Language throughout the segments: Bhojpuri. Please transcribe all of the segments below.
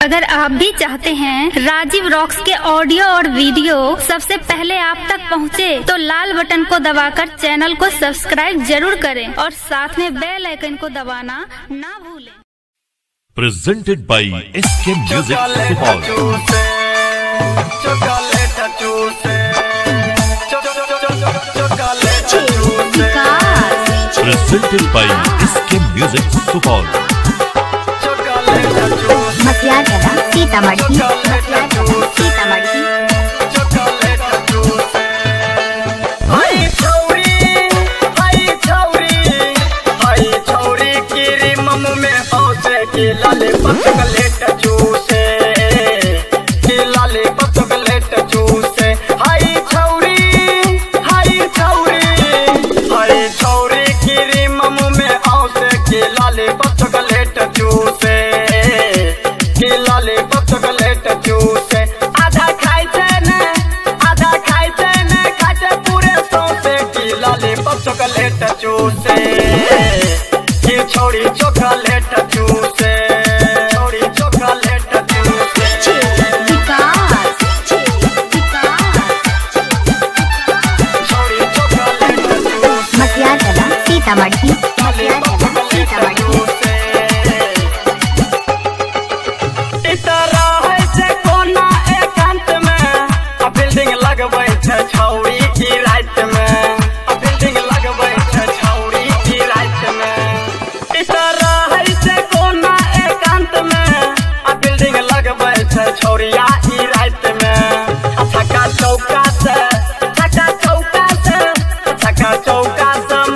अगर आप भी चाहते हैं राजीव रॉक्स के ऑडियो और वीडियो सबसे पहले आप तक पहुंचे, तो लाल बटन को दबाकर चैनल को सब्सक्राइब जरूर करें और साथ में बेल आइकन को दबाना ना भूलें। Presented by SK Music Support. Presented by SK Music Support. Sitamarhi lollipop chocolate चूसे लॉलीपॉप चॉकलेट चूसे हाय छौरी क्रीम मुंह में औसे की लॉलीपॉप चॉकलेट चूसे लॉलीपॉप चॉकलेट चूसे आधा खाई खाते पूरे सौसे की लॉलीपॉप चॉकलेट चूसे की छौरी चॉकलेट चूसे सीतामढ़ी कोना एकांत में बिल्डिंग लगबै छै छौरी की रात में बिल्डिंग लगबै छै छौरी की रात में कोना एकांत में बिल्डिंग लगबै छै छौरिया की रात में छक्का चौका से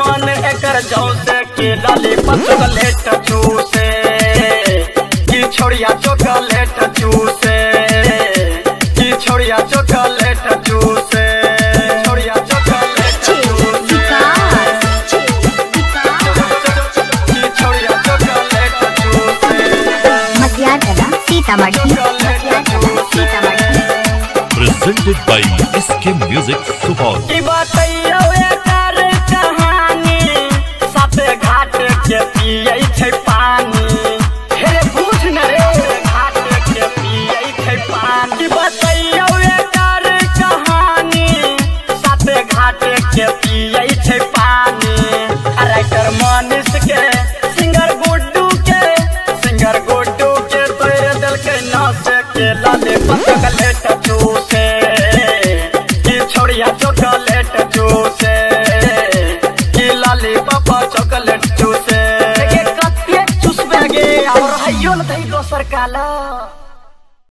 मन एकर जौसे की लॉलीपॉप चॉकलेट चूसे की छोड़िया चॉकलेट चूसे की छोड़िया चॉकलेट चूसे छोड़िया चॉकलेट चूसे की छोड़िया चॉकलेट चूसे Sitamarhi Presented by SK Music Support. की बताइयो एकर कहानी साथे घाट के पियै छै पानी हे बुझ न रे घाट के पियै छै पानी बताइयो